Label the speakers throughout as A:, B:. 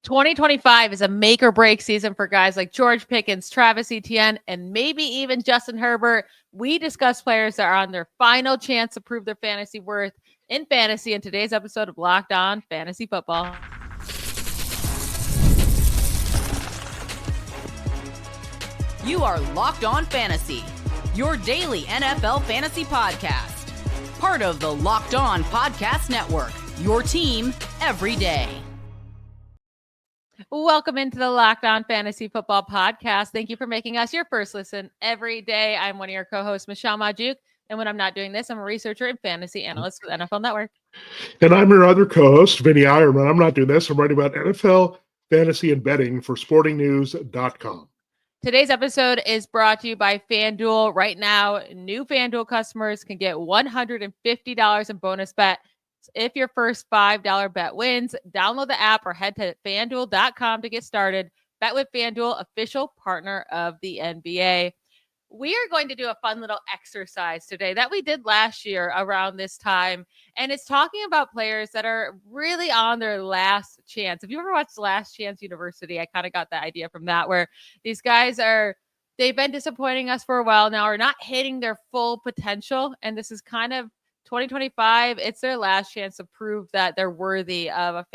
A: 2025 is a make or break season for guys like George Pickens, Travis Etienne, and maybe even Justin Herbert. We discuss players that are on their final chance to prove their fantasy worth in fantasy in today's episode of Locked On Fantasy Football.
B: You are Locked On Fantasy, your daily NFL fantasy podcast. Part of the Locked On Podcast Network, your team every day.
A: Welcome into the Locked On Fantasy Football Podcast. Thank you for making us your first listen every day. I'm one of your co-hosts, Michelle Magdziuk, and when I'm not doing this, I'm a researcher and fantasy analyst with NFL Network.
C: And I'm your other co-host, Vinnie Iyer. When I'm not doing this, I'm writing about NFL, fantasy, and betting for sportingnews.com.
A: Today's episode is brought to you by FanDuel. Right now, new FanDuel customers can get $150 in bonus bet if your first $5 bet wins. Download the app or head to FanDuel.com to get started. Bet with FanDuel, official partner of the NBA. We are going to do a fun little exercise today that we did last year around this time. And it's talking about players that are really on their last chance. If you ever watched Last Chance University, I kind of got the idea from that, where these guys they've been disappointing us for a while now, are not hitting their full potential. And this is kind of 2025, it's their last chance to prove that they're worthy of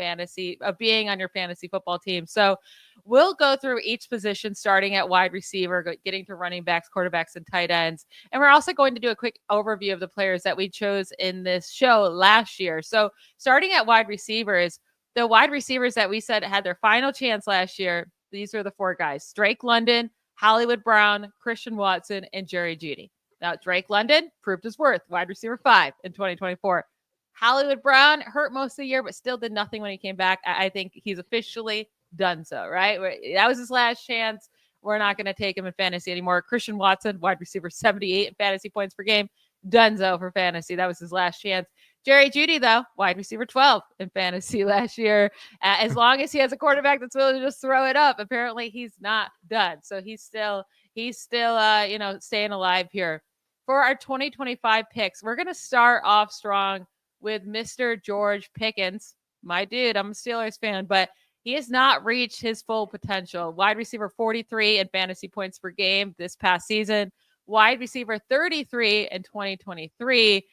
A: being on your fantasy football team. So we'll go through each position, starting at wide receiver, getting to running backs, quarterbacks, and tight ends. And we're also going to do a quick overview of the players that we chose in this show last year. So starting at wide receivers, the wide receivers that we said had their final chance last year, these are the four guys: Drake London, Hollywood Brown, Christian Watson, and Jerry Jeudy. Now, Drake London proved his worth, wide receiver 5 in 2024. Hollywood Brown hurt most of the year, but still did nothing when he came back. I think he's officially done so, right? That was his last chance. We're not going to take him in fantasy anymore. Christian Watson, wide receiver 78 in fantasy points per game. Donezo for fantasy. That was his last chance. Jerry Jeudy, though, wide receiver 12 in fantasy last year. As long as he has a quarterback that's willing to just throw it up, apparently he's not done. So he's still staying alive here. For our 2025 picks, we're going to start off strong with Mr. George Pickens. My dude, I'm a Steelers fan, but he has not reached his full potential. Wide receiver 43 in fantasy points per game this past season. Wide receiver 33 in 2023.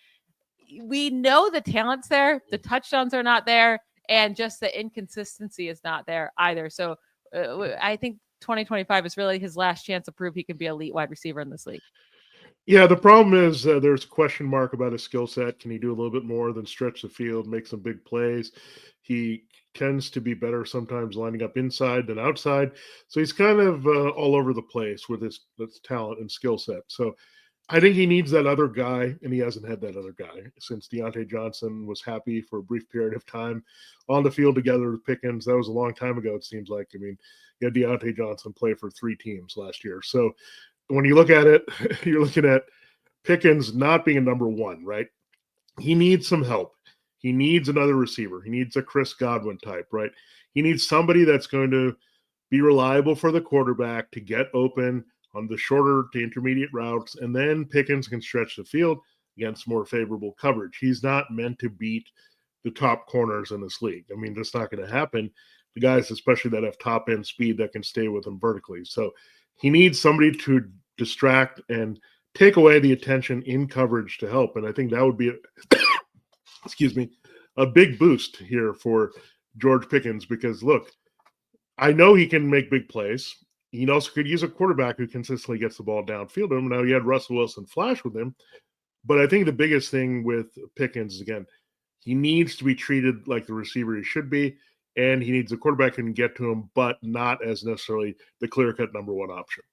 A: We know the talent's there. The touchdowns are not there. And just the inconsistency is not there either. So I think 2025 is really his last chance to prove he can be elite wide receiver in this league.
C: Yeah, the problem is there's a question mark about his skill set. Can he do a little bit more than stretch the field, make some big plays? He tends to be better sometimes lining up inside than outside. So he's kind of all over the place with his talent and skill set. So I think he needs that other guy, and he hasn't had that other guy since Deontay Johnson was happy for a brief period of time on the field together with Pickens. That was a long time ago, it seems like. I mean, you had Deontay Johnson play for 3 teams last year. So when you look at it, you're looking at Pickens not being a number one, right? He needs some help. He needs another receiver. He needs a Chris Godwin type, right? He needs somebody that's going to be reliable for the quarterback to get open on the shorter to intermediate routes, and then Pickens can stretch the field against more favorable coverage. He's not meant to beat the top corners in this league. I mean, that's not going to happen. The guys, especially that have top end speed that can stay with him vertically. So he needs somebody to distract and take away the attention in coverage to help. And I think that would be a big boost here for George Pickens, because look, I know he can make big plays. He also could use a quarterback who consistently gets the ball downfield. Now he had Russell Wilson flash with him, but I think the biggest thing with Pickens is, again, he needs to be treated like the receiver he should be, and he needs a quarterback who can get to him, but not as necessarily the clear-cut number one option.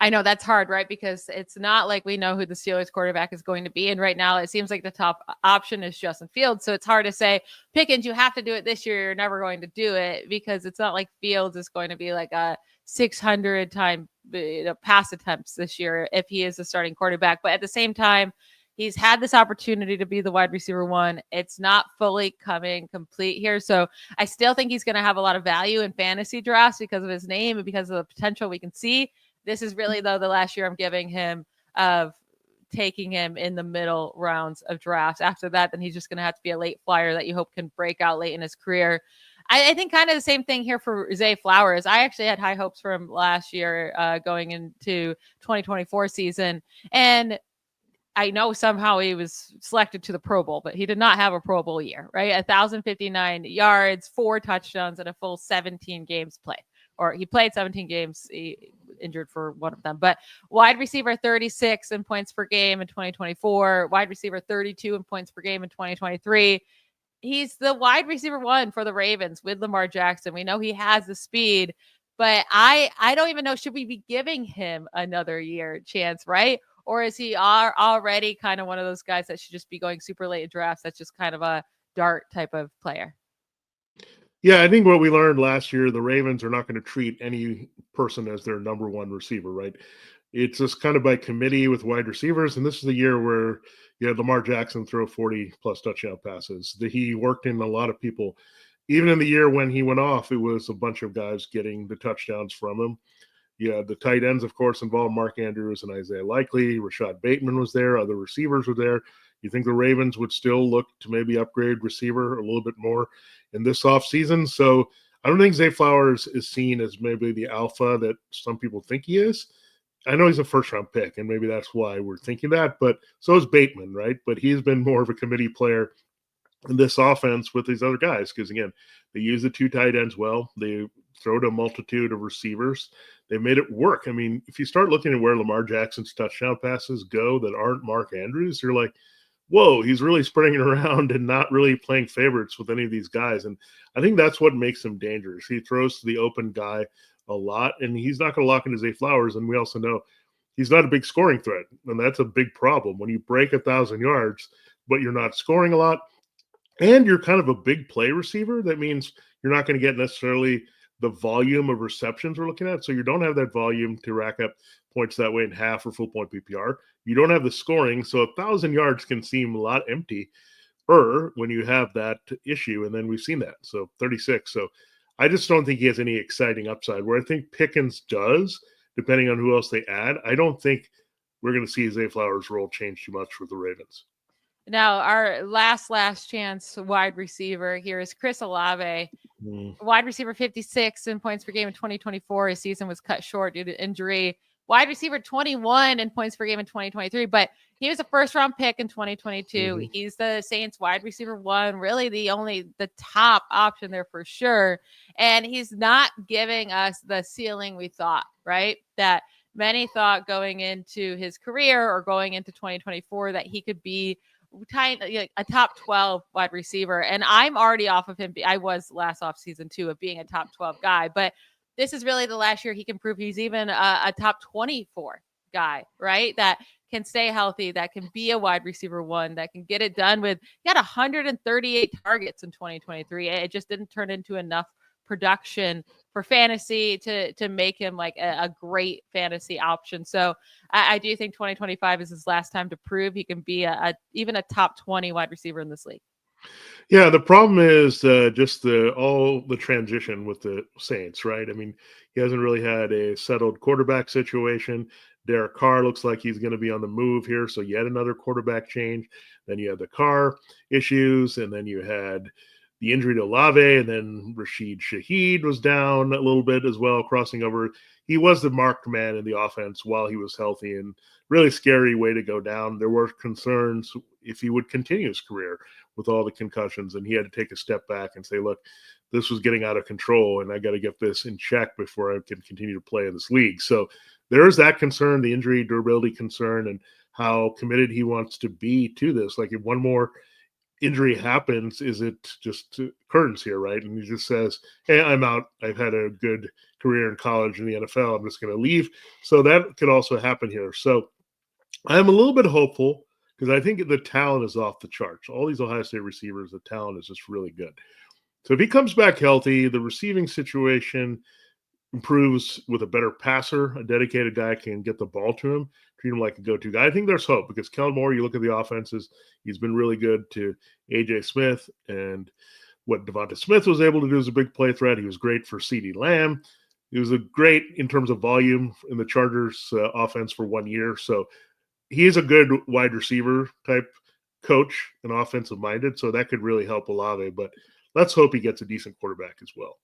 A: I know that's hard, right? Because it's not like we know who the Steelers quarterback is going to be. And right now it seems like the top option is Justin Fields. So it's hard to say, Pickens, you have to do it this year. You're never going to do it, because it's not like Fields is going to be like a 600 time pass attempts this year if he is the starting quarterback. But at the same time, he's had this opportunity to be the wide receiver 1. It's not fully coming complete here. So I still think he's going to have a lot of value in fantasy drafts because of his name and because of the potential we can see. This is really, though, the last year I'm giving him of taking him in the middle rounds of drafts. After that, then he's just going to have to be a late flyer that you hope can break out late in his career. I think kind of the same thing here for Zay Flowers. I actually had high hopes for him last year going into 2024 season. And I know somehow he was selected to the Pro Bowl, but he did not have a Pro Bowl year, right? 1,059 yards, 4 touchdowns, and a full 17 games played. Or he played 17 games, he injured for one of them. But wide receiver 36 in points per game in 2024, wide receiver 32 in points per game in 2023. He's the wide receiver 1 for the Ravens with Lamar Jackson. We know he has the speed, but I don't even know, should we be giving him another year chance, right? Or is he already kind of one of those guys that should just be going super late in drafts? That's just kind of a dart type of player.
C: Yeah, I think what we learned last year, the Ravens are not going to treat any person as their number one receiver, right? It's just kind of by committee with wide receivers. And this is the year where you had Lamar Jackson throw 40 plus touchdown passes. He worked in a lot of people. Even in the year when he went off, it was a bunch of guys getting the touchdowns from him. Yeah, the tight ends, of course, involved Mark Andrews and Isaiah Likely. Rashad Bateman was there. Other receivers were there. You think the Ravens would still look to maybe upgrade receiver a little bit more in this offseason? So I don't think Zay Flowers is seen as maybe the alpha that some people think he is. I know he's a first-round pick, and maybe that's why we're thinking that. But so is Bateman, right? But he's been more of a committee player in this offense with these other guys because, again, they use the 2 tight ends well. They throw to a multitude of receivers. They made it work. I mean, if you start looking at where Lamar Jackson's touchdown passes go that aren't Mark Andrews, you're like, whoa, he's really spreading it around and not really playing favorites with any of these guys. And I think that's what makes him dangerous. He throws to the open guy a lot, and he's not going to lock into Zay Flowers. And we also know he's not a big scoring threat, and that's a big problem. When you break 1,000 yards, but you're not scoring a lot, and you're kind of a big play receiver, that means you're not going to get necessarily the volume of receptions we're looking at. So you don't have that volume to rack up points that way in half or full point PPR. You don't have the scoring. So 1,000 yards can seem a lot empty when you have that issue. And then we've seen that. So 36. So I just don't think he has any exciting upside, where I think Pickens does, depending on who else they add. I don't think we're going to see Zay Flowers' role change too much with the Ravens.
A: Now, our last chance wide receiver here is Chris Olave. Wide receiver 56 in points per game in 2024. His season was cut short due to injury. Wide receiver 21 in points per game in 2023, but he was a first-round pick in 2022. He's the Saints wide receiver 1, really the top option there for sure. And he's not giving us the ceiling we thought, right? That many thought going into his career or going into 2024 that he could be a top 12 wide receiver. And I'm already off of him. I was last off season too of being a top 12 guy, but this is really the last year he can prove he's even a top 24 guy, right? That can stay healthy, that can be a wide receiver 1, that can get it done with. He had 138 targets in 2023. It just didn't turn into enough production for fantasy to make him like a great fantasy option. So I do think 2025 is his last time to prove he can be even a top 20 wide receiver in this league.
C: Yeah, the problem is just all the transition with the Saints, right? I mean, he hasn't really had a settled quarterback situation. Derek Carr looks like he's going to be on the move here, so yet another quarterback change. Then you had the Carr issues, and then you had the injury to Olave, and then Rashid Shaheed was down a little bit as well, crossing over. He was the marked man in the offense while he was healthy, and really scary way to go down. There were concerns if he would continue his career with all the concussions, and he had to take a step back and say, look, this was getting out of control, and I got to get this in check before I can continue to play in this league. So there is that concern, the injury durability concern, and how committed he wants to be to this. Like, if one more injury happens, is it just curtains here, right? And he just says, hey, I'm out. I've had a good career in college and the NFL. I'm just going to leave. So that could also happen here. So I'm a little bit hopeful because I think the talent is off the charts. All these Ohio State receivers, the talent is just really good. So if he comes back healthy, the receiving situation improves with a better passer. A dedicated guy can get the ball to him, treat him like a go-to guy. I think there's hope because Kellen Moore, you look at the offenses, he's been really good to A.J. Smith, and what Devonta Smith was able to do as a big play threat. He was great for CeeDee Lamb. He was a great in terms of volume in the Chargers offense for 1 year. So he's a good wide receiver type coach and offensive minded. So that could really help Olave. But let's hope he gets a decent quarterback as well.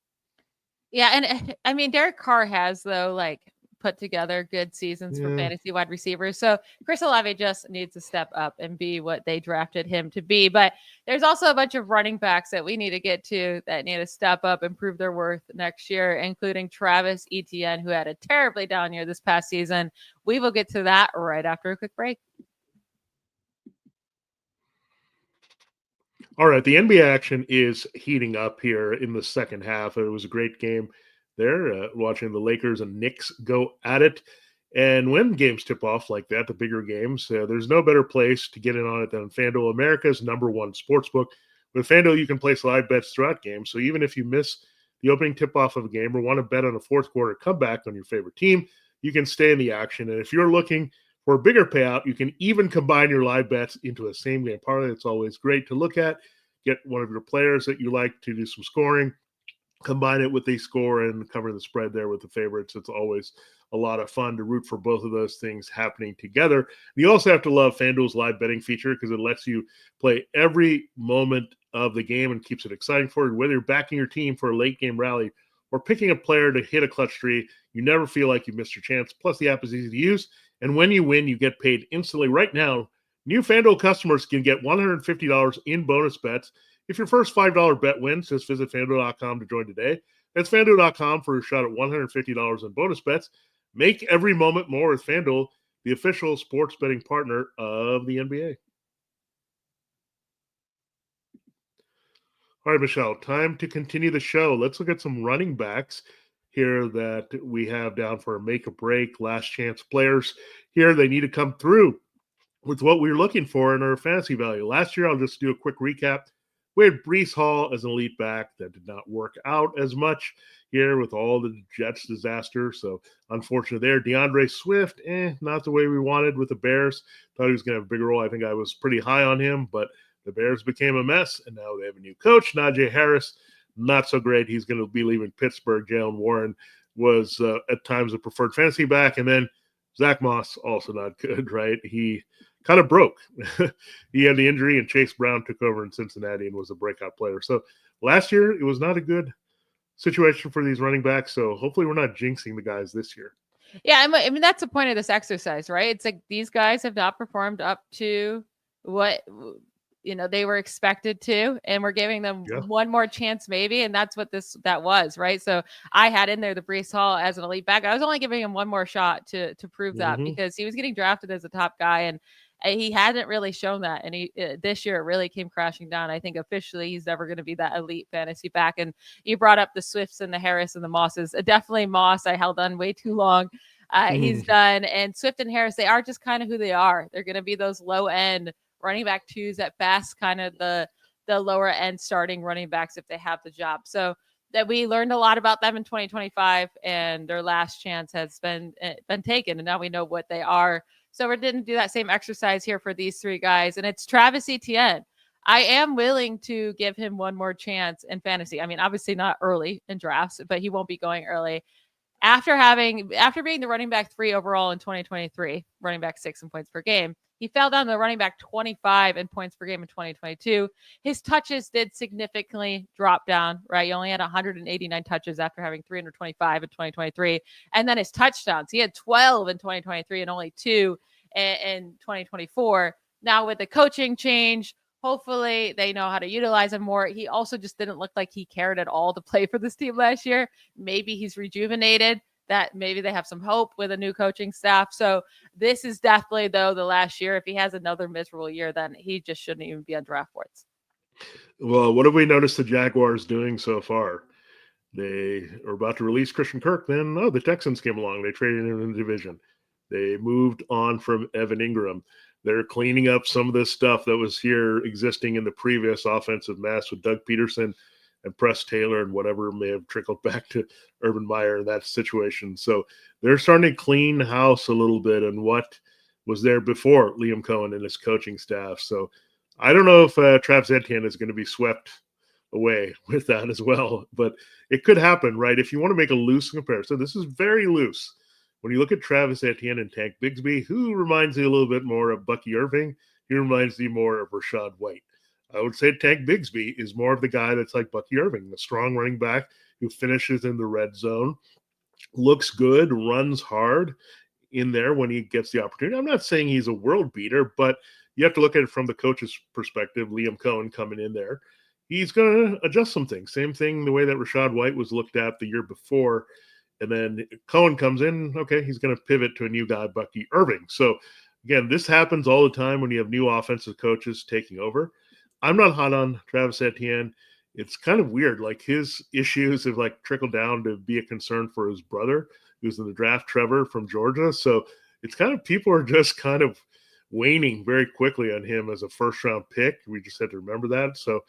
A: Yeah, and I mean, Derek Carr has, though, like, put together good seasons for fantasy wide receivers. So Chris Olave just needs to step up and be what they drafted him to be. But there's also a bunch of running backs that we need to get to that need to step up and prove their worth next year, including Travis Etienne, who had a terribly down year this past season. We will get to that right after a quick break.
C: All right, the NBA action is heating up here in the second half. It was a great game there, watching the Lakers and Knicks go at it. And when games tip off like that, the bigger games, there's no better place to get in on it than FanDuel, America's #1 sportsbook. With FanDuel, you can place live bets throughout games. So even if you miss the opening tip-off of a game or want to bet on a fourth quarter comeback on your favorite team, you can stay in the action. And if you're looking for a bigger payout, you can even combine your live bets into a same-game parlay. It's always great to look at. Get one of your players that you like to do some scoring, combine it with a score and cover the spread there with the favorites. It's always a lot of fun to root for both of those things happening together. You also have to love FanDuel's live betting feature because it lets you play every moment of the game and keeps it exciting for you. Whether you're backing your team for a late game rally or picking a player to hit a clutch three, you never feel like you missed your chance. Plus, the app is easy to use. And when you win, you get paid instantly. Right now, new FanDuel customers can get $150 in bonus bets. If your first $5 bet wins, just visit FanDuel.com to join today. That's FanDuel.com for a shot at $150 in bonus bets. Make every moment more with FanDuel, the official sports betting partner of the NBA. All right, Michelle, time to continue the show. Let's look at some running backs here that we have down for a make or break, last chance players. Here, they need to come through with what we were looking for in our fantasy value. Last year, I'll just do a quick recap. We had Breece Hall as an elite back. That did not work out as much here with all the Jets disaster. So unfortunate there. DeAndre Swift, not the way we wanted with the Bears. Thought he was going to have a bigger role. I think I was pretty high on him, but the Bears became a mess, and now they have a new coach, Najee Harris. Not so great. He's going to be leaving Pittsburgh. Jalen Warren was at times a preferred fantasy back, and then Zach Moss also not good, right? He kind of broke. He had the injury, and Chase Brown took over in Cincinnati and was a breakout player. So last year, it was not a good situation for these running backs. So hopefully we're not jinxing the guys this year.
A: Yeah, I mean, that's the point of this exercise, right? It's like these guys have not performed up to what they were expected to, and we're giving them one more chance maybe, and that's what that was, right? So I had in there the Breece Hall as an elite back. I was only giving him one more shot to prove that because he was getting drafted as a top guy, and he hadn't really shown that. And this year it really came crashing down. I think officially he's never going to be that elite fantasy back. And you brought up the Swifts and the Harris and the Mosses. Definitely Moss, I held on way too long. He's done. And Swift and Harris, they are just kind of who they are. They're going to be those low end running back twos at best, kind of the lower end starting running backs if they have the job. So that we learned a lot about them in 2025, and their last chance has been taken, and now we know what they are. So we didn't do that same exercise here for these three guys, and it's Travis Etienne. I am willing to give him one more chance in fantasy. I mean, obviously not early in drafts, but he won't be going early. After being the running back 3 overall in 2023, running back 6 in points per game, he fell down to running back 25 in points per game in 2022. His touches did significantly drop down, right? He only had 189 touches after having 325 in 2023. And then his touchdowns, he had 12 in 2023 and only 2 in 2024. Now with the coaching change, hopefully they know how to utilize him more. He also just didn't look like he cared at all to play for this team last year. Maybe he's rejuvenated. That maybe they have some hope with a new coaching staff. So this is definitely, though, the last year. If he has another miserable year, then he just shouldn't even be on draft boards.
C: Well, what have we noticed the Jaguars doing so far? They are about to release Christian Kirk. Then, the Texans came along. They traded him in the division. They moved on from Evan Ingram. They're cleaning up some of this stuff that was here existing in the previous offensive mess with Doug Peterson and Press Taylor and whatever may have trickled back to Urban Meyer in that situation. So they're starting to clean house a little bit on what was there before Liam Cohen and his coaching staff. So I don't know if Travis Etienne is going to be swept away with that as well, but it could happen, right? If you want to make a loose comparison, this is very loose. When you look at Travis Etienne and Tank Bigsby, who reminds you a little bit more of Bucky Irving, he reminds you more of Rashad White. I would say Tank Bigsby is more of the guy that's like Bucky Irving, the strong running back who finishes in the red zone, looks good, runs hard in there when he gets the opportunity. I'm not saying he's a world beater, but you have to look at it from the coach's perspective. Liam Cohen coming in there, he's going to adjust some things. Same thing the way that Rachaad White was looked at the year before. And then Cohen comes in, okay, he's going to pivot to a new guy, Bucky Irving. So, again, this happens all the time when you have new offensive coaches taking over. I'm not hot on Travis Etienne. It's kind of weird. Like his issues have like trickled down to be a concern for his brother, who's in the draft, Trevor from Georgia. So it's kind of people are just kind of waning very quickly on him as a first round pick. We just had to remember that. So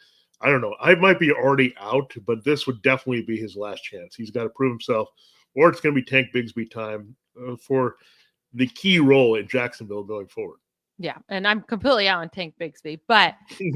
C: I don't know. I might be already out, but this would definitely be his last chance. He's got to prove himself, or it's going to be Tank Bigsby time for the key role in Jacksonville going forward.
A: Yeah, and I'm completely out on Tank Bigsby, but if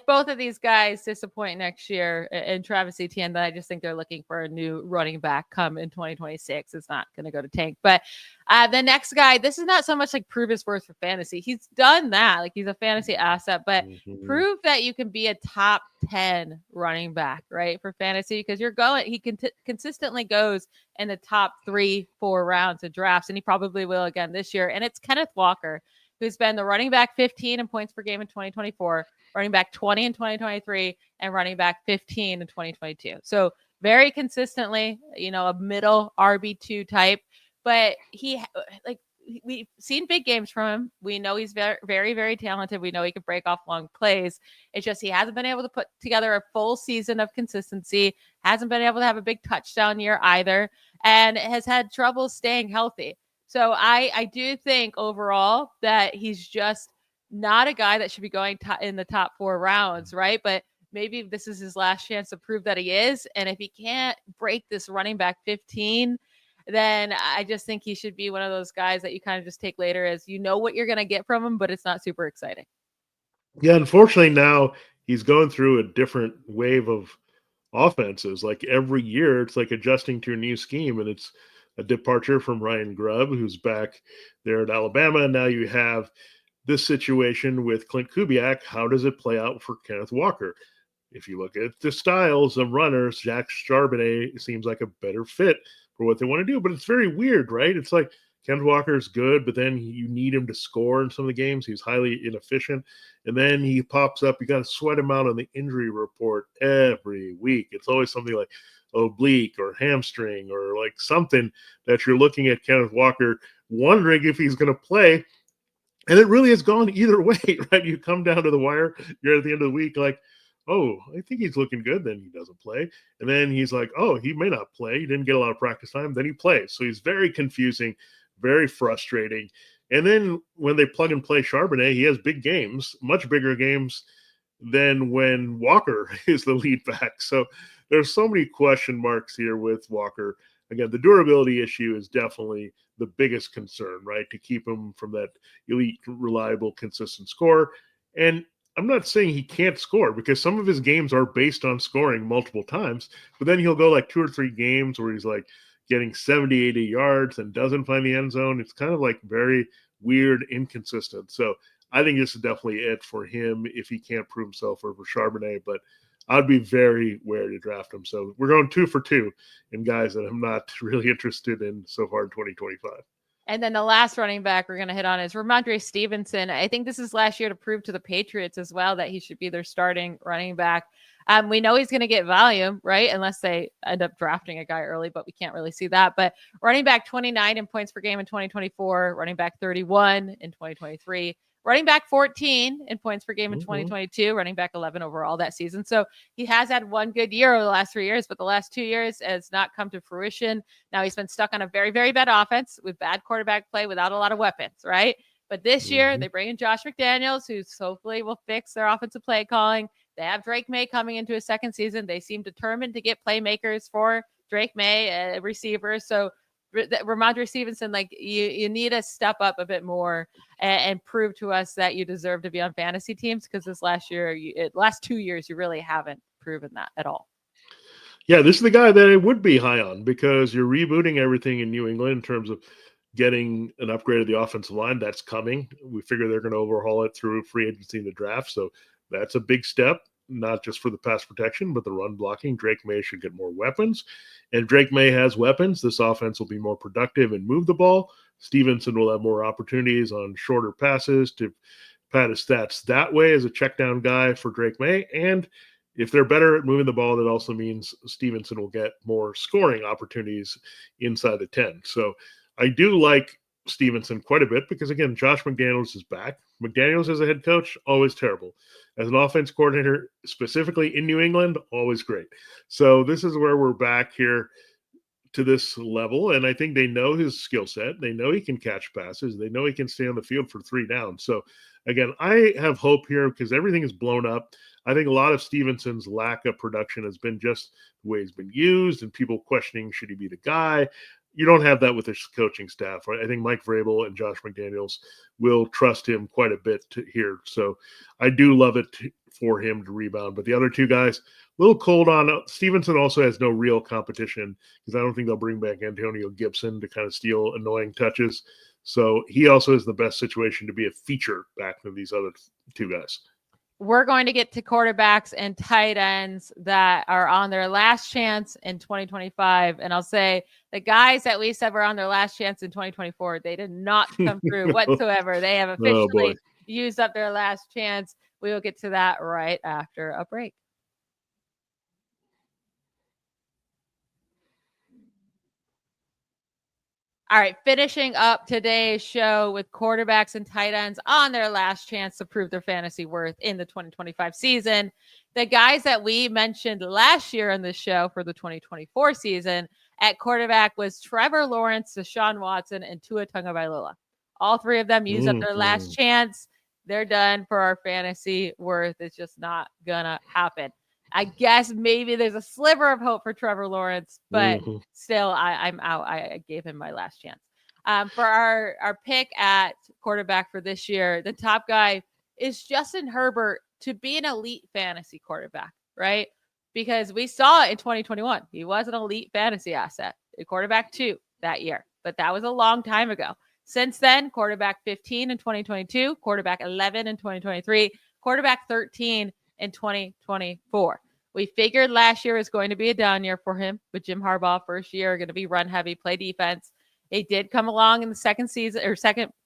A: both of these guys disappoint next year and Travis Etienne, then I just think they're looking for a new running back come in 2026. It's not going to go to Tank, but the next guy, this is not so much like prove his worth for fantasy. He's done that, like he's a fantasy asset, but prove that you can be a top 10 running back, right, for fantasy, because he consistently goes in the top 3-4 rounds of drafts, and he probably will again this year. And it's Kenneth Walker, who's been the running back 15 in points per game in 2024, running back 20 in 2023, and running back 15 in 2022. So very consistently, a middle RB2 type. But we've seen big games from him. We know he's very, very, very talented. We know he can break off long plays. It's just he hasn't been able to put together a full season of consistency, hasn't been able to have a big touchdown year either, and has had trouble staying healthy. So I do think overall that he's just not a guy that should be going in the top 4 rounds, right? But maybe this is his last chance to prove that he is. And if he can't break this running back 15, then I just think he should be one of those guys that you kind of just take later as what you're going to get from him, but it's not super exciting.
C: Yeah, unfortunately now he's going through a different wave of offenses. Like every year it's like adjusting to a new scheme, and it's a departure from Ryan Grubb, who's back there at Alabama. And now you have this situation with Clint Kubiak. How does it play out for Kenneth Walker? If you look at the styles of runners, Jack Charbonnet seems like a better fit for what they want to do. But it's very weird, right? It's like Kenneth Walker is good, but then you need him to score in some of the games. He's highly inefficient. And then he pops up. You got to sweat him out on the injury report every week. It's always something like oblique or hamstring or like something that you're looking at Kenneth Walker wondering if he's going to play. And it really has gone either way, right? You come down to the wire, you're at the end of the week like, oh, I think he's looking good. Then he doesn't play. And then he's like, oh, he may not play. He didn't get a lot of practice time. Then he plays. So he's very confusing, very frustrating. And then when they plug and play Charbonnet, he has big games, much bigger games than when Walker is the lead back. So there's so many question marks here with Walker. Again, the durability issue is definitely the biggest concern, right? To keep him from that elite, reliable, consistent score. And I'm not saying he can't score, because some of his games are based on scoring multiple times, but then he'll go like 2 or 3 games where he's like getting 70, 80 yards and doesn't find the end zone. It's kind of like very weird, inconsistent. So I think this is definitely it for him if he can't prove himself over Charbonnet, but I'd be very wary to draft him. So we're going 2 for 2 in guys that I'm not really interested in so far in 2025.
A: And then the last running back we're going to hit on is Ramondre Stevenson. I think this is last year to prove to the Patriots as well that he should be their starting running back. We know he's going to get volume, right? Unless they end up drafting a guy early, but we can't really see that. But running back 29 in points per game in 2024, running back 31 in 2023, running back 14 in points per game in 2022, running back 11 overall that season. So he has had one good year over the last 3 years, but the last 2 years has not come to fruition. Now he's been stuck on a very, very bad offense with bad quarterback play without a lot of weapons, right? But this year they bring in Josh McDaniels, who hopefully will fix their offensive play calling. They have Drake May coming into his second season. They seem determined to get playmakers for Drake May, receivers. So Ramondre Stevenson, like you need to step up a bit more and prove to us that you deserve to be on fantasy teams, because this last 2 years, you really haven't proven that at all.
C: Yeah, this is the guy that I would be high on, because you're rebooting everything in New England in terms of getting an upgrade of the offensive line. That's coming. We figure they're going to overhaul it through free agency in the draft. So that's a big step, not just for the pass protection, but the run blocking. Drake May should get more weapons. And Drake May has weapons. This offense will be more productive and move the ball. Stevenson will have more opportunities on shorter passes to pad his stats that way as a check down guy for Drake May. And if they're better at moving the ball, that also means Stevenson will get more scoring opportunities inside the 10. So I do like Stevenson quite a bit because, again, Josh McDaniels is back. McDaniels as a head coach, always terrible. As an offense coordinator, specifically in New England, always great. So this is where we're back here to this level, and I think they know his skill set. They know he can catch passes. They know he can stay on the field for 3 downs. So, again, I have hope here because everything is blown up. I think a lot of Stevenson's lack of production has been just the way he's been used and people questioning, should he be the guy? You don't have that with his coaching staff. Right? I think Mike Vrabel and Josh McDaniels will trust him quite a bit here. So I do love it for him to rebound. But the other two guys, a little cold on. Stevenson also has no real competition because I don't think they'll bring back Antonio Gibson to kind of steal annoying touches. So he also is the best situation to be a feature back to these other two guys.
A: We're going to get to quarterbacks and tight ends that are on their last chance in 2025. And I'll say the guys that we said were on their last chance in 2024, they did not come through whatsoever. They have officially used up their last chance. We will get to that right after a break. All right, finishing up today's show with quarterbacks and tight ends on their last chance to prove their fantasy worth in the 2025 season. The guys that we mentioned last year on this show for the 2024 season at quarterback was Trevor Lawrence, Deshaun Watson, and Tua Tagovailoa. All 3 of them used up their last chance. They're done for our fantasy worth. It's just not going to happen. I guess maybe there's a sliver of hope for Trevor Lawrence, but still, I'm out. I gave him my last chance. For our pick at quarterback for this year, the top guy is Justin Herbert to be an elite fantasy quarterback, right? Because we saw it in 2021. He was an elite fantasy asset, a quarterback 2 that year, but that was a long time ago. Since then, quarterback 15 in 2022, quarterback 11 in 2023, quarterback 13 in 2024. We figured last year was going to be a down year for him with Jim Harbaugh. First year, going to be run heavy, play defense. It did come along in the second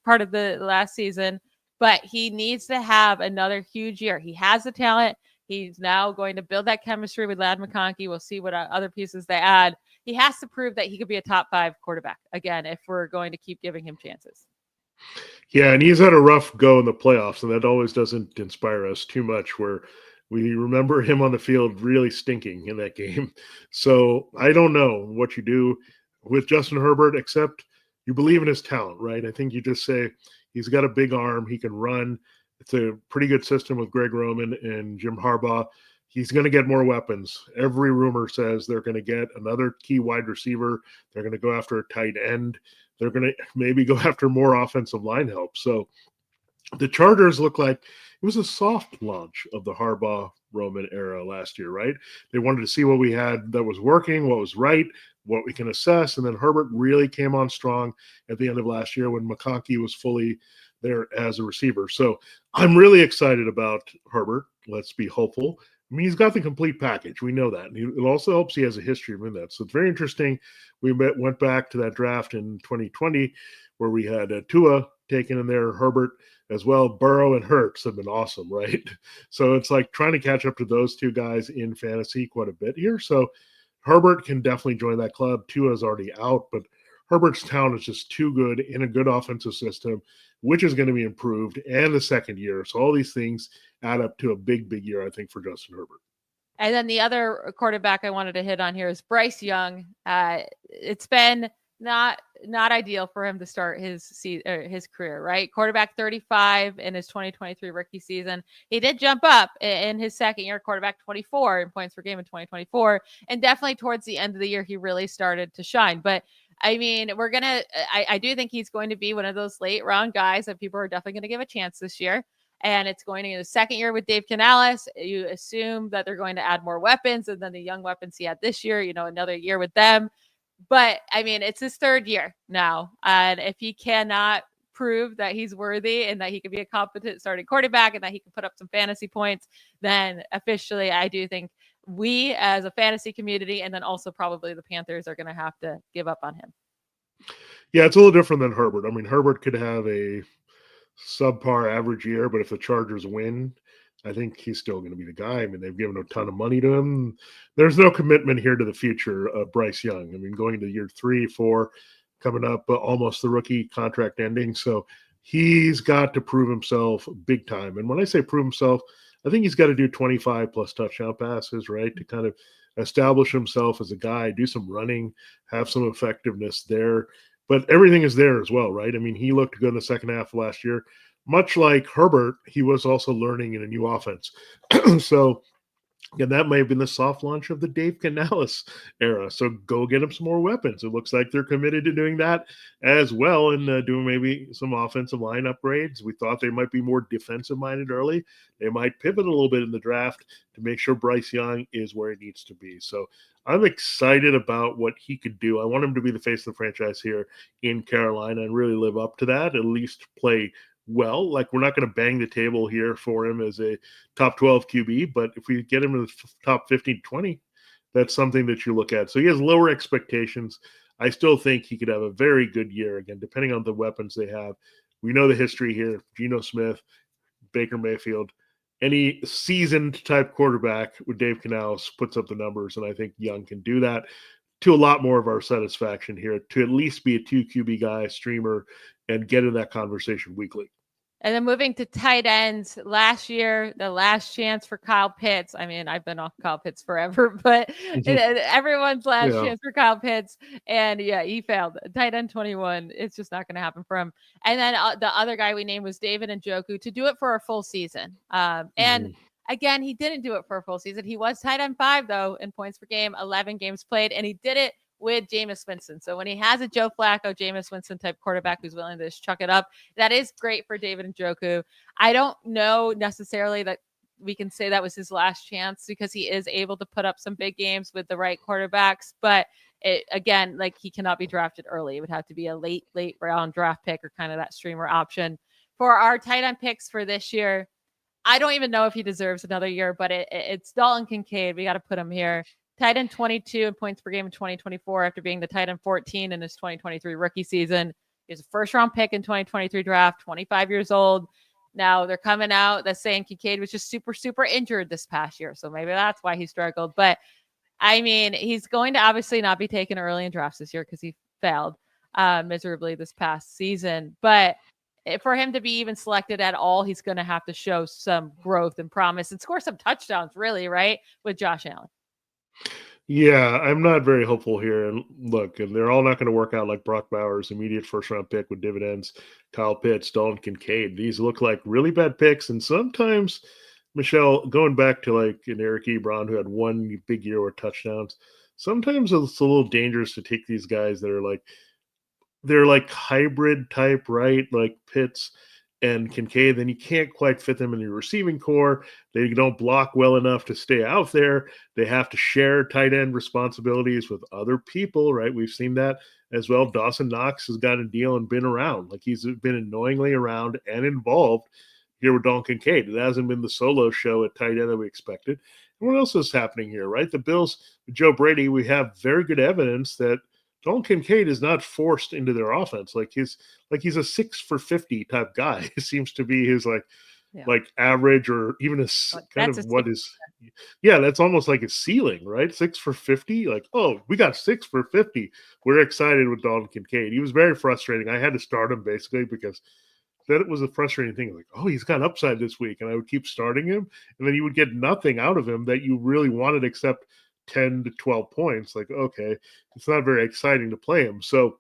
A: part of the last season, but he needs to have another huge year. He has the talent. He's now going to build that chemistry with Ladd McConkey. We'll see what other pieces they add. He has to prove that he could be a top 5 quarterback again if we're going to keep giving him chances.
C: Yeah, and he's had a rough go in the playoffs, and that always doesn't inspire us too much, where we remember him on the field really stinking in that game. So I don't know what you do with Justin Herbert, except you believe in his talent, right? I think you just say he's got a big arm. He can run. It's a pretty good system with Greg Roman and Jim Harbaugh. He's going to get more weapons. Every rumor says they're going to get another key wide receiver. They're going to go after a tight end. They're going to maybe go after more offensive line help. So the Chargers look like it was a soft launch of the Harbaugh-Roman era last year, right? They wanted to see what we had that was working, what was right, what we can assess. And then Herbert really came on strong at the end of last year when McConkey was fully there as a receiver. So I'm really excited about Herbert. Let's be hopeful. I mean, he's got the complete package. We know that. And it also helps he has a history of doing that. So it's very interesting. We went back to that draft in 2020 where we had Tua taken in there, Herbert as well. Burrow and Hurts have been awesome, right? So it's like trying to catch up to those 2 guys in fantasy quite a bit here. So Herbert can definitely join that club. Tua is already out, but Herbert's talent is just too good in a good offensive system, which is going to be improved, and the second year. So all these things add up to a big, big year, I think, for Justin Herbert.
A: And then the other quarterback I wanted to hit on here is Bryce Young. It's been not ideal for him to start his career, right? Quarterback 35 in his 2023 rookie season. He did jump up in his second year, quarterback 24 in points per game in 2024. And definitely towards the end of the year, he really started to shine. But I mean, I do think he's going to be one of those late round guys that people are definitely going to give a chance this year. And it's going to be the second year with Dave Canales. You assume that they're going to add more weapons, and then the young weapons he had this year, another year with them. But I mean, it's his third year now. And if he cannot prove that he's worthy and that he can be a competent starting quarterback and that he can put up some fantasy points, then officially I do think we as a fantasy community and then also probably the Panthers are going to have to give up on him.
C: Yeah, it's a little different than Herbert. I mean, Herbert could have a subpar average year, but if the Chargers win, I think he's still going to be the guy. I mean, they've given a ton of money to him. There's no commitment here to the future of Bryce Young. I mean, going into year 3, 4, coming up, almost the rookie contract ending. So he's got to prove himself big time. And when I say prove himself, I think he's got to do 25 plus touchdown passes, right? To kind of establish himself as a guy, do some running, have some effectiveness there. But everything is there as well, right? I mean, he looked good in the second half of last year. Much like Herbert, he was also learning in a new offense. So, and that may have been the soft launch of the Dave Canales era. So go get him some more weapons. It looks like they're committed to doing that as well and doing maybe some offensive line upgrades. We thought they might be more defensive minded early. They might pivot a little bit in the draft to make sure Bryce Young is where he needs to be. So I'm excited about what he could do. I want him to be the face of the franchise here in Carolina and really live up to that, at least play well. Like, we're not going to bang the table here for him as a top 12 QB, but if we get him to the top 15, 20, that's something that you look at. So he has lower expectations. I still think he could have a very good year, again, depending on the weapons they have. We know the history here. Geno Smith, Baker Mayfield, any seasoned type quarterback with Dave Canales puts up the numbers, and I think Young can do that to a lot more of our satisfaction here, to at least be a 2 QB guy, streamer, and get in that conversation weekly.
A: And then moving to tight ends, last year, the last chance for Kyle Pitts. I mean, I've been off Kyle Pitts forever, but everyone's last chance for Kyle Pitts. And yeah, he failed. Tight end 21, it's just not going to happen for him. And then the other guy we named was David Njoku to do it for a full season. And again, he didn't do it for a full season. He was tight end 5, though, in points per game, 11 games played, and he did it with Jameis Winston. So when he has a Joe Flacco, Jameis Winston type quarterback who's willing to just chuck it up, that is great for David Njoku. I don't know necessarily that we can say that was his last chance because he is able to put up some big games with the right quarterbacks. But again, like, he cannot be drafted early. It would have to be a late round draft pick or kind of that streamer option. For our tight end picks for this year, I don't even know if he deserves another year, but it's Dalton Kincaid. We got to put him here. Tight end 22 in points per game in 2024 after being the tight end 14 in his 2023 rookie season. He was a first-round pick in 2023 draft, 25 years old. Now they're coming out that's saying Kincaid was just super injured this past year, so maybe that's why he struggled. But, I mean, he's going to obviously not be taken early in drafts this year because he failed miserably this past season. But for him to be even selected at all, he's going to have to show some growth and promise and score some touchdowns, really, right, with Josh Allen.
C: Yeah, I'm not very hopeful here. And look, and they're all not going to work out like Brock Bowers, immediate first-round pick with dividends, Kyle Pitts, Dalton Kincaid. These look like really bad picks. And sometimes, Michelle, going back to like an Eric Ebron who had one big year with touchdowns, sometimes it's a little dangerous to take these guys that are like, they're like hybrid type, right? Like Pitts and Kincaid, then you can't quite fit them in your receiving core. They don't block well enough to stay out there. They have to share tight end responsibilities with other people, right? We've seen that as well. Dawson Knox has got a deal and been around. Like, he's been annoyingly around and involved here with Dalton Kincaid. It hasn't been the solo show at tight end that we expected. And what else is happening here, right? The Bills, with Joe Brady, we have very good evidence that Dalton Kincaid is not forced into their offense. He's a 6 for 50 type guy. It seems to be his like average, or even a kind of what is, that's almost like his ceiling, right? 6 for 50. Like, oh, we got 6 for 50. We're excited with Dalton Kincaid. He was very frustrating. I had to start him basically because that was a frustrating thing. Like, oh, he's got upside this week, and I would keep starting him, and then you would get nothing out of him that you really wanted except 10 to 12 points. Like, okay, it's not very exciting to play him. So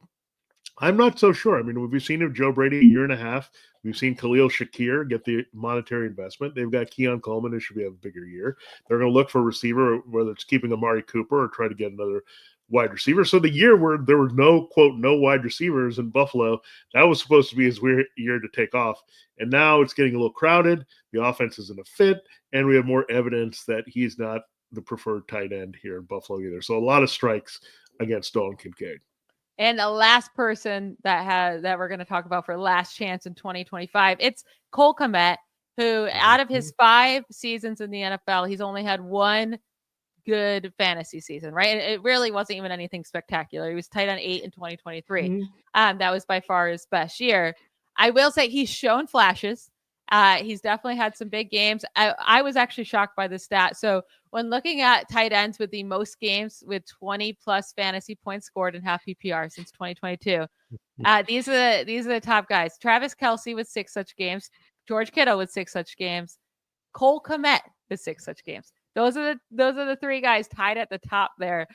C: I'm not so sure. I mean, we've seen of Joe Brady a year and a half. We've seen Khalil Shakir get the monetary investment. They've got Keon Coleman, who should have a bigger year. They're going to look for a receiver, whether it's keeping Amari Cooper or try to get another wide receiver. So the year where there were no wide receivers in Buffalo, that was supposed to be his weird year to take off. And now it's getting a little crowded. The offense isn't a fit, and we have more evidence that he's not the preferred tight end here in Buffalo either. So a lot of strikes against Dalton Kincaid.
A: And the last person that we're going to talk about for last chance in 2025, it's Cole Kmet, who out of his 5 seasons in the NFL, he's only had one good fantasy season, right? And it really wasn't even anything spectacular. He was tight on 8 in 2023. That was by far his best year. I will say he's shown flashes. He's definitely had some big games. I was actually shocked by the stat. So when looking at tight ends with the most games with 20 plus fantasy points scored in half PPR since 2022, these are the top guys. Travis Kelce with 6 such games. George Kittle with 6 such games. Cole Kmet with 6 such games. Those are the 3 guys tied at the top there.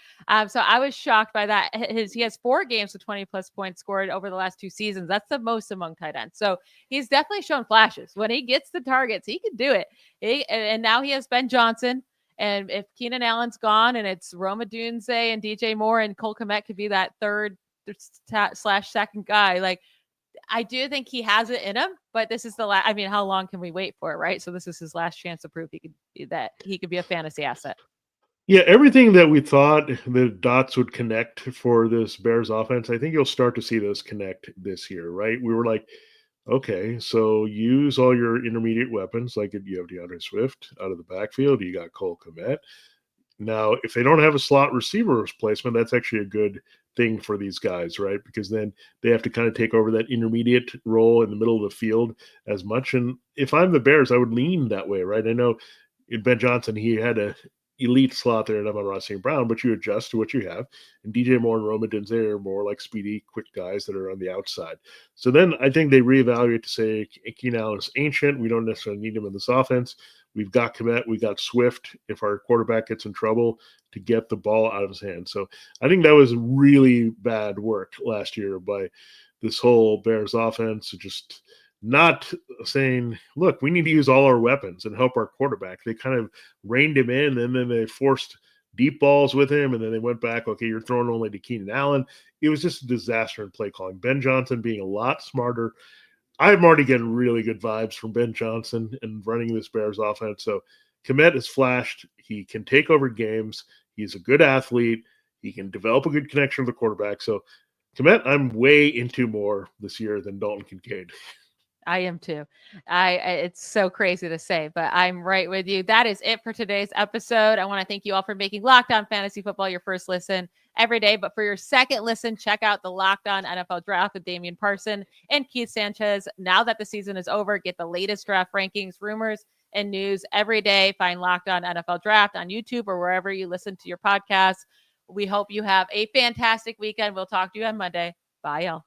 A: So I was shocked by that. He has 4 games with 20 plus points scored over the last 2 seasons. That's the most among tight ends. So he's definitely shown flashes. When he gets the targets, he can do it. And now he has Ben Johnson. And if Keenan Allen's gone and it's Rome Odunze and DJ Moore and Cole Kmet could be that third / second guy, like I do think he has it in him, but this is the last. I mean, how long can we wait for it, right? So this is his last chance to prove he could be a fantasy asset.
C: Yeah, everything that we thought the dots would connect for this Bears offense, I think you'll start to see those connect this year, right? We were like, okay, so use all your intermediate weapons, like you have DeAndre Swift out of the backfield, you got Cole Kmet. Now, if they don't have a slot receiver replacement, that's actually a good thing for these guys, right? Because then they have to kind of take over that intermediate role in the middle of the field as much. And if I'm the Bears, I would lean that way, right? I know in Ben Johnson, he had a elite slot there, and I'm on Ross St. Brown, but you adjust to what you have. And DJ Moore and Rome Odunze are more like speedy, quick guys that are on the outside. So then I think they reevaluate to say Keenan Allen is ancient. We don't necessarily need him in this offense. We've got Kmet, we got Swift if our quarterback gets in trouble to get the ball out of his hand. So I think that was really bad work last year by this whole Bears offense, just not saying, look, we need to use all our weapons and help our quarterback. They kind of reined him in, and then they forced deep balls with him, and then they went back, okay, you're throwing only to Keenan Allen. It was just a disaster in play calling. Ben Johnson being a lot smarter. I'm already getting really good vibes from Ben Johnson and running this Bears offense. So Kmet has flashed. He can take over games. He's a good athlete. He can develop a good connection with the quarterback. So Kmet, I'm way into more this year than Dalton Kincaid.
A: I am too. It's so crazy to say, but I'm right with you. That is it for today's episode. I want to thank you all for making Locked On Fantasy Football your first listen every day. But for your second listen, check out the Locked On NFL Draft with Damian Parson and Keith Sanchez. Now that the season is over, get the latest draft rankings, rumors, and news every day. Find Locked On NFL Draft on YouTube or wherever you listen to your podcasts. We hope you have a fantastic weekend. We'll talk to you on Monday. Bye, y'all.